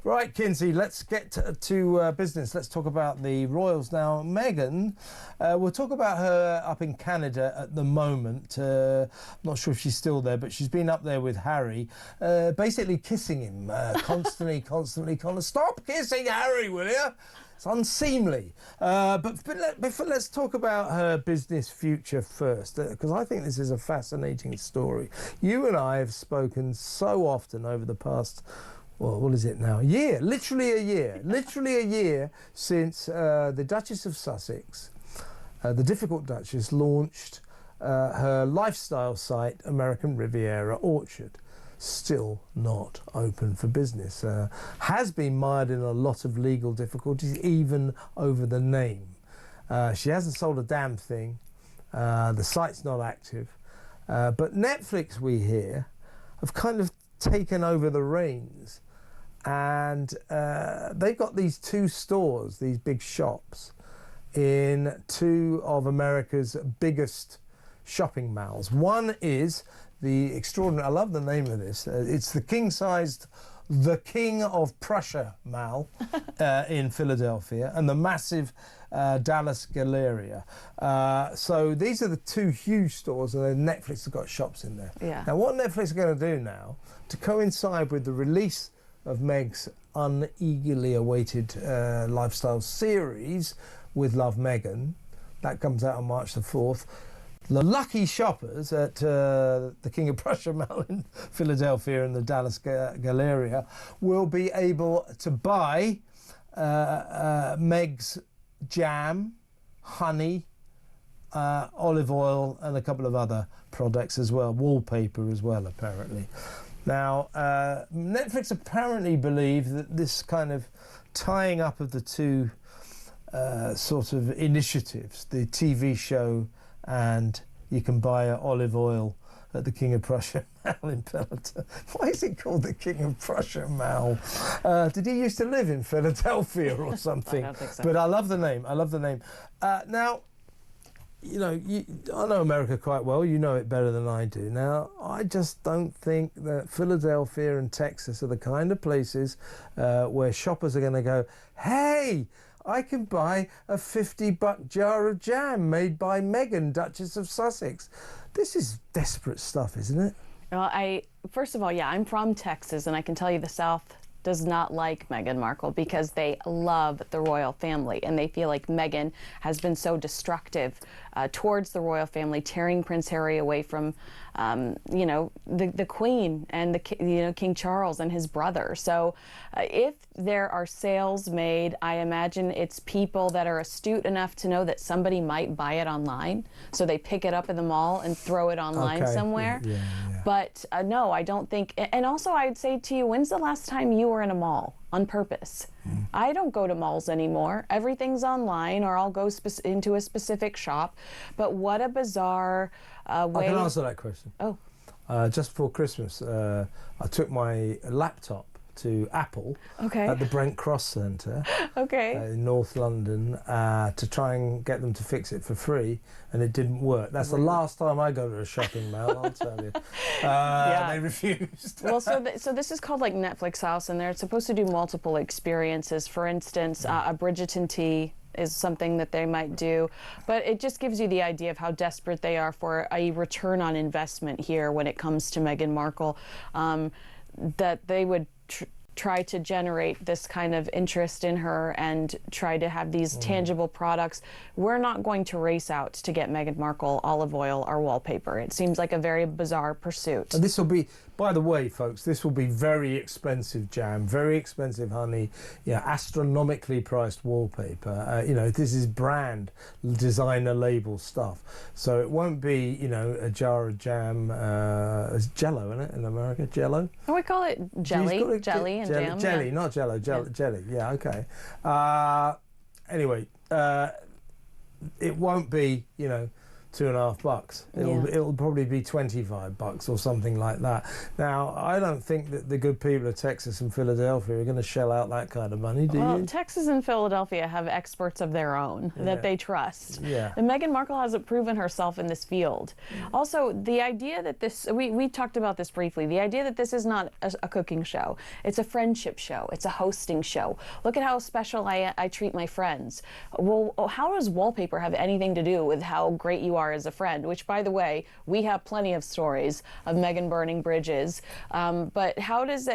Right, Kinsey, let's get to business. Let's talk about the royals now. Meghan, we'll talk about her up in Canada at the moment. I'm not sure if she's still there, but she's been up there with Harry, basically kissing him constantly, kind of, stop kissing Harry, will you? It's unseemly. But let's talk about her business future first, because I think this is a fascinating story. You and I have spoken so often over the past, well, what is it now? Literally a year since the Duchess of Sussex, the difficult Duchess, launched her lifestyle site, American Riviera Orchard. Still not open for business. Has been mired in a lot of legal difficulties, even over the name. She hasn't sold a damn thing. The site's not active. But Netflix, we hear, have kind of taken over the reins. And they've got these two stores, these big shops, in two of America's biggest shopping malls. One is the extraordinary, I love the name of this, it's the king-sized The King of Prussia Mall in Philadelphia, and the massive Dallas Galleria. So these are the two huge stores, and then Netflix have got shops in there. Yeah. Now what Netflix are going to do now, to coincide with the release of Meg's uneagerly awaited lifestyle series with Love Meghan, that comes out on March the 4th, the lucky shoppers at the King of Prussia Mall in Philadelphia and the Dallas Galleria will be able to buy Meg's jam, honey, olive oil, and a couple of other products as well, wallpaper as well, apparently. Now, Netflix apparently believe that this kind of tying up of the two sort of initiatives, the TV show and you can buy olive oil at the King of Prussia Mall in Philadelphia. Why is it called the King of Prussia Mall? Did he used to live in Philadelphia or something? I don't think so. But I love the name. Now, you know, I know America quite well. You know it better than I do. Now, I just don't think that Philadelphia and Texas are the kind of places where shoppers are going to go, hey, I can buy a $50 jar of jam made by Meghan, Duchess of Sussex. This is desperate stuff, isn't it? Well, first of all, yeah, I'm from Texas, and I can tell you the South does not like Meghan Markle because they love the royal family, and they feel like Meghan has been so destructive towards the royal family, tearing Prince Harry away from, you know, the Queen and King Charles and his brother. So if there are sales made, I imagine it's people that are astute enough to know that somebody might buy it online, so they pick it up in the mall and throw it online somewhere. Yeah. But no, I don't think. And also, I'd say to you, when's the last time you were in a mall on purpose? I don't go to malls anymore. Everything's online, or I'll go into a specific shop. But what a bizarre way. I can answer that question. Oh. Just before Christmas, I took my laptop to Apple at the Brent Cross Centre in North London to try and get them to fix it for free, and it didn't work. That's the last time I go to a shopping mall, I'll tell you. They refused. Well, so this is called like Netflix House, and they're supposed to do multiple experiences. For instance, a Bridgerton tea is something that they might do, but it just gives you the idea of how desperate they are for a return on investment here when it comes to Meghan Markle, that they would try to generate this kind of interest in her and try to have these tangible products. We're not going to race out to get Meghan Markle olive oil or wallpaper. It seems like a very bizarre pursuit. And this will be, by the way, folks, this will be very expensive jam, very expensive honey, astronomically priced wallpaper. You know, this is brand designer label stuff. So it won't be, you know, a jar of jam, it's Jello, isn't it, in America? Jello? Oh, we call it jelly. Jelly and jam. Jelly, not Jello, jelly. Yeah, okay. Anyway, it won't be, you know, $2.50. It'll probably be $25 or something like that. Now, I don't think that the good people of Texas and Philadelphia are going to shell out that kind of money, do you? Texas and Philadelphia have experts of their own that they trust. Yeah. And Meghan Markle hasn't proven herself in this field. Also, the idea that we talked about this briefly, the idea that this is not a cooking show, it's a friendship show, it's a hosting show. Look at how special I treat my friends. Well, how does wallpaper have anything to do with how great you are as a friend? Which, by the way, we have plenty of stories of Meghan burning bridges. But how does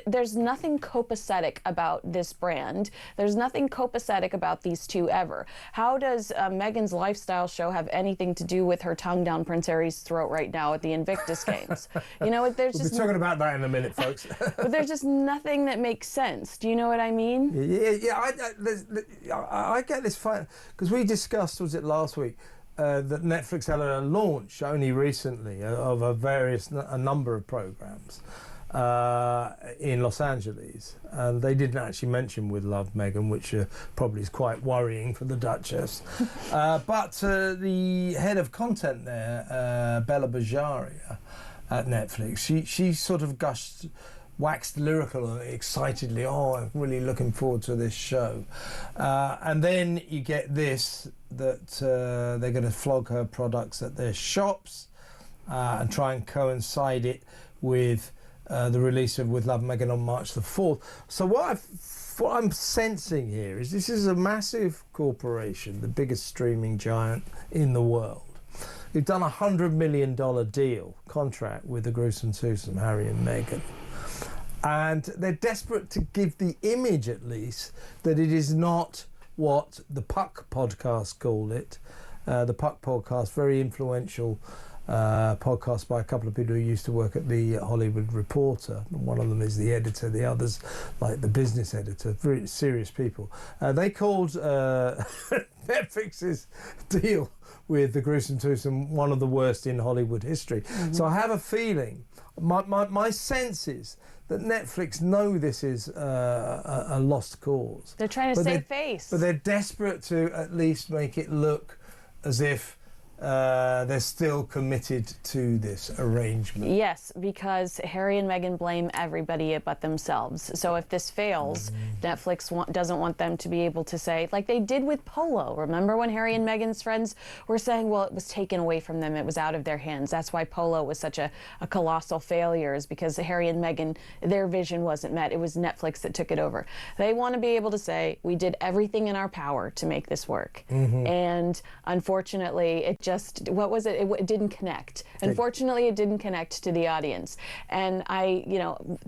there's nothing copacetic about this brand. There's nothing copacetic about these two ever. How does Meghan's lifestyle show have anything to do with her tongue down Prince Harry's throat right now at the Invictus Games? You know, there's We'll be talking about that in a minute, folks. But there's just nothing that makes sense. Do you know what I mean? Yeah. I get this fight because we discussed, was it last week, that Netflix had a launch only recently of a number of programs in Los Angeles, and they didn't actually mention With Love, Meghan, which probably is quite worrying for the Duchess. But the head of content there, Bella Bajaria at Netflix, she sort of waxed lyrical excitedly. Oh, I'm really looking forward to this show. And then you get this, that they're going to flog her products at their shops and try and coincide it with the release of With Love, Meghan on March the 4th. So what I'm sensing here is this is a massive corporation, the biggest streaming giant in the world. We've done a $100 million contract with the gruesome twosome, Harry and Meghan. And they're desperate to give the image, at least, that it is not what the Puck podcast called it. The Puck podcast, very influential podcast by a couple of people who used to work at the Hollywood Reporter. One of them is the editor, the others, like the business editor, very serious people. They called Netflix's deal with the gruesome twosome one of the worst in Hollywood history. So I have a feeling, my sense is that Netflix know this is a lost cause. They're trying to save face. But they're desperate to at least make it look as if they're still committed to this arrangement. Yes, because Harry and Meghan blame everybody but themselves. So if this fails, Netflix doesn't want them to be able to say, like they did with Polo. Remember when Harry and Meghan's friends were saying, well, it was taken away from them, it was out of their hands. That's why Polo was such a colossal failure, is because Harry and Meghan, their vision wasn't met. It was Netflix that took it over. They want to be able to say, we did everything in our power to make this work. And unfortunately, it just, what was it? It didn't connect. Unfortunately, it didn't connect to the audience. And I,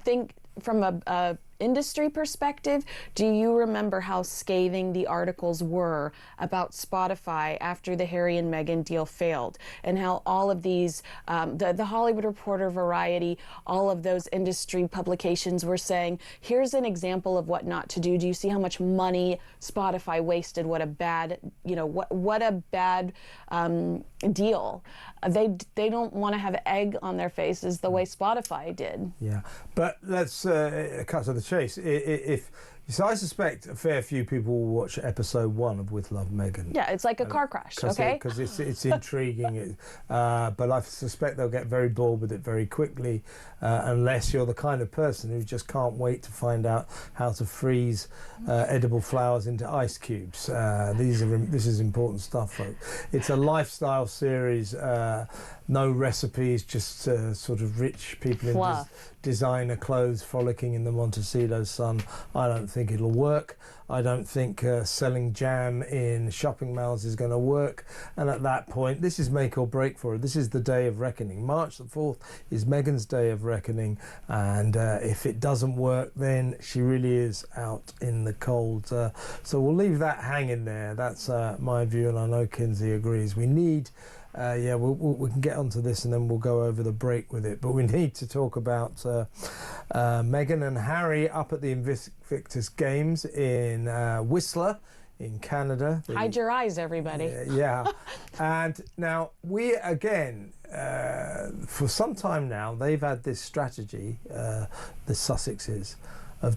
think from a industry perspective, do you remember how scathing the articles were about Spotify after the Harry and Meghan deal failed, and how all of these, the Hollywood Reporter, Variety, all of those industry publications were saying, here's an example of what not to do. Do you see how much money Spotify wasted? What a bad, what a bad deal. They don't want to have egg on their faces the way Spotify did. Yeah, but let's cut to the chase. So I suspect a fair few people will watch episode 1 of With Love, Meghan. Yeah, it's like a car crash, okay? Because it's intriguing, but I suspect they'll get very bored with it very quickly, unless you're the kind of person who just can't wait to find out how to freeze edible flowers into ice cubes. This is important stuff, folks. It's a lifestyle series, no recipes, just sort of rich people in designer clothes frolicking in the Montecito sun. I don't think it'll work. I don't think selling jam in shopping malls is going to work. And at that point, this is make or break for her. This is the day of reckoning. March the 4th is Meghan's day of reckoning. And if it doesn't work, then she really is out in the cold. So we'll leave that hanging there. That's my view, and I know Kinsey agrees. We need... we can get onto this and then we'll go over the break with it. But we need to talk about Meghan and Harry up at the Invictus Games in Whistler in Canada. Hide your eyes, everybody. Yeah. And now we, again, for some time now, they've had this strategy, the Sussexes,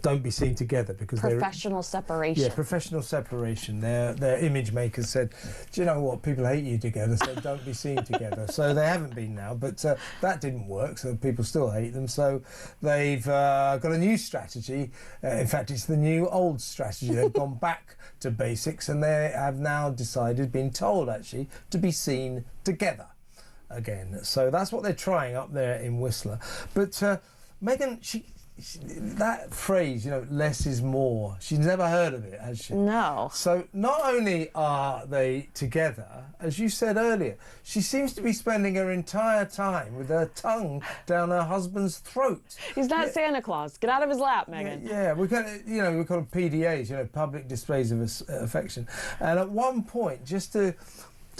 don't be seen together, because professional separation. Yeah, professional separation. Their image makers said, do you know what, people hate you together, so don't be seen together. So they haven't been now, but that didn't work, so people still hate them. So they've got a new strategy. In fact, it's the new old strategy. They've gone back to basics, and they have now decided, been told actually, to be seen together again. So that's what they're trying up there in Whistler. But Meghan, that phrase, you know, less is more, she's never heard of it, has she? No. So not only are they together, as you said earlier, she seems to be spending her entire time with her tongue down her husband's throat. He's not Santa Claus. Get out of his lap, Meghan. Yeah, we call them PDAs, you know, public displays of affection. And at one point, just to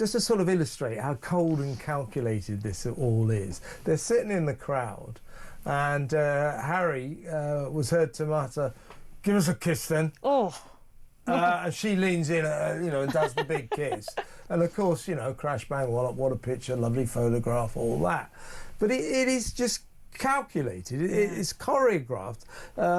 sort of illustrate how cold and calculated this all is, they're sitting in the crowd, and Harry was heard to mutter, "Give us a kiss then." Oh. And she leans in, you know, and does the big kiss. And of course, you know, crash bang, what a picture, lovely photograph, all that. But it is just calculated. It's choreographed.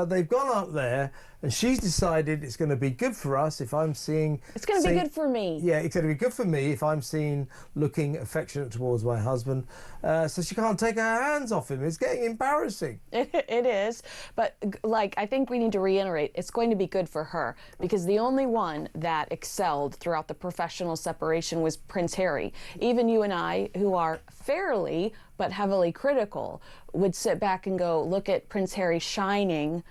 They've gone up there, and she's decided it's going to be good for us if I'm seeing... It's going to be good for me. Yeah, it's going to be good for me if I'm seen looking affectionate towards my husband. So she can't take her hands off him. It's getting embarrassing. It is. But, like, I think we need to reiterate, it's going to be good for her, because the only one that excelled throughout the professional separation was Prince Harry. Even you and I, who are fairly but heavily critical, would sit back and go, look at Prince Harry shining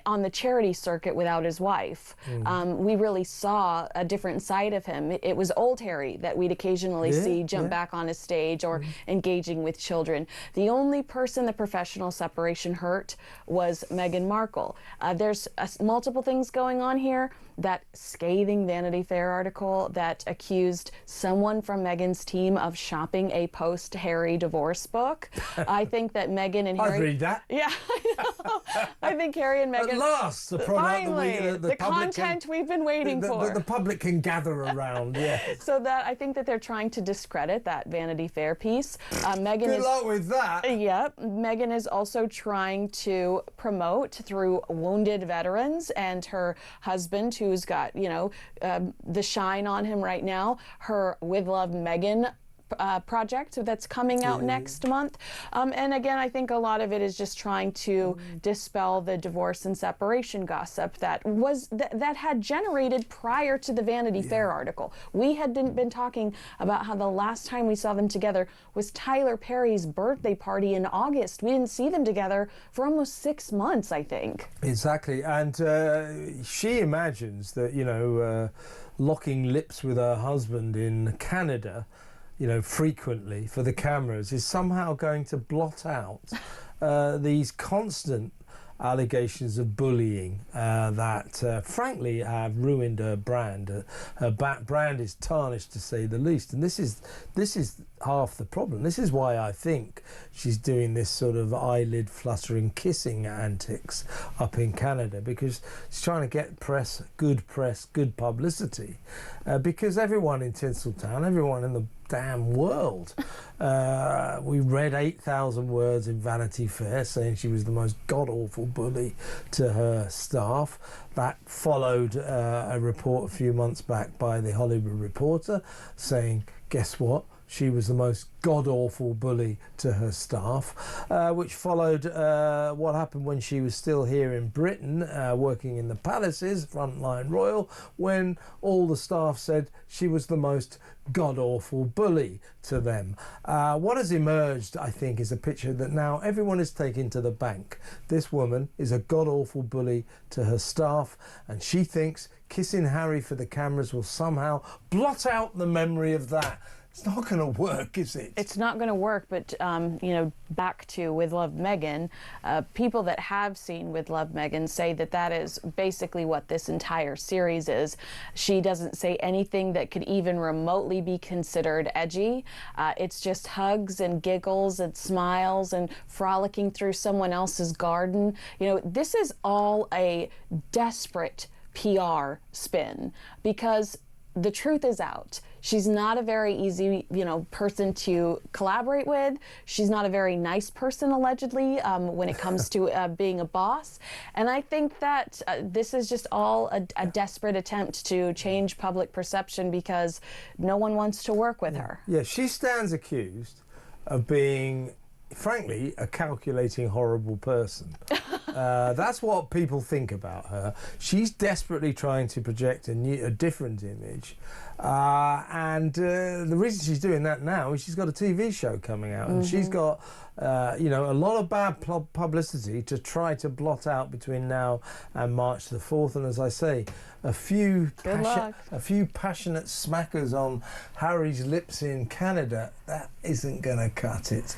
on the charity circuit without his wife. We really saw a different side of him. It was old Harry that we'd occasionally see jump back on a stage or engaging with children. The only person the professional separation hurt was Meghan Markle. There's multiple things going on here. That scathing Vanity Fair article that accused someone from Meghan's team of shopping a post-Harry divorce book. I think that Meghan and Harry... I'd read that. Yeah, I know. I think Harry and Meghan... At last, the product finally, the content we've been waiting for. The public can gather around, yeah. So that, I think that they're trying to discredit that Vanity Fair piece. Good luck with that. Yep. Meghan is also trying to promote through wounded veterans and her husband, who's got, you know, the shine on him right now, her With Love Meghan project that's coming out next month. And again, I think a lot of it is just trying to dispel the divorce and separation gossip that had generated prior to the Vanity Fair article. We had been talking about how the last time we saw them together was Tyler Perry's birthday party in August. We didn't see them together for almost 6 months, I think. Exactly. And she imagines that, you know, locking lips with her husband in Canada, you know, frequently for the cameras, is somehow going to blot out these constant allegations of bullying that frankly have ruined her brand. Her brand is tarnished, to say the least, and this is half the problem. This is why I think she's doing this sort of eyelid fluttering kissing antics up in Canada, because she's trying to get press, good publicity, because everyone in Tinseltown, everyone in the damn world, we read 8,000 words in Vanity Fair saying she was the most god-awful bully to her staff. That followed a report a few months back by the Hollywood Reporter saying, guess what? She was the most god-awful bully to her staff, which followed what happened when she was still here in Britain, working in the palaces, Frontline Royal, when all the staff said she was the most god-awful bully to them. What has emerged, I think, is a picture that now everyone is taking to the bank. This woman is a god-awful bully to her staff, and she thinks kissing Harry for the cameras will somehow blot out the memory of that. It's not going to work, is it? It's not going to work, but, you know, back to With Love Meghan, people that have seen With Love Meghan say that that is basically what this entire series is. She doesn't say anything that could even remotely be considered edgy. It's just hugs and giggles and smiles and frolicking through someone else's garden. You know, this is all a desperate PR spin, because the truth is out. She's not a very easy, person to collaborate with. She's not a very nice person, allegedly, when it comes to being a boss. And I think that this is just all a desperate attempt to change public perception because no one wants to work with her. Yeah, she stands accused of being, frankly, a calculating, horrible person. That's what people think about her. She's desperately trying to project a different image. And the reason she's doing that now is she's got a TV show coming out, and she's got a lot of bad publicity to try to blot out between now and March the 4th. And as I say, a few passionate smackers on Harry's lips in Canada, that isn't going to cut it.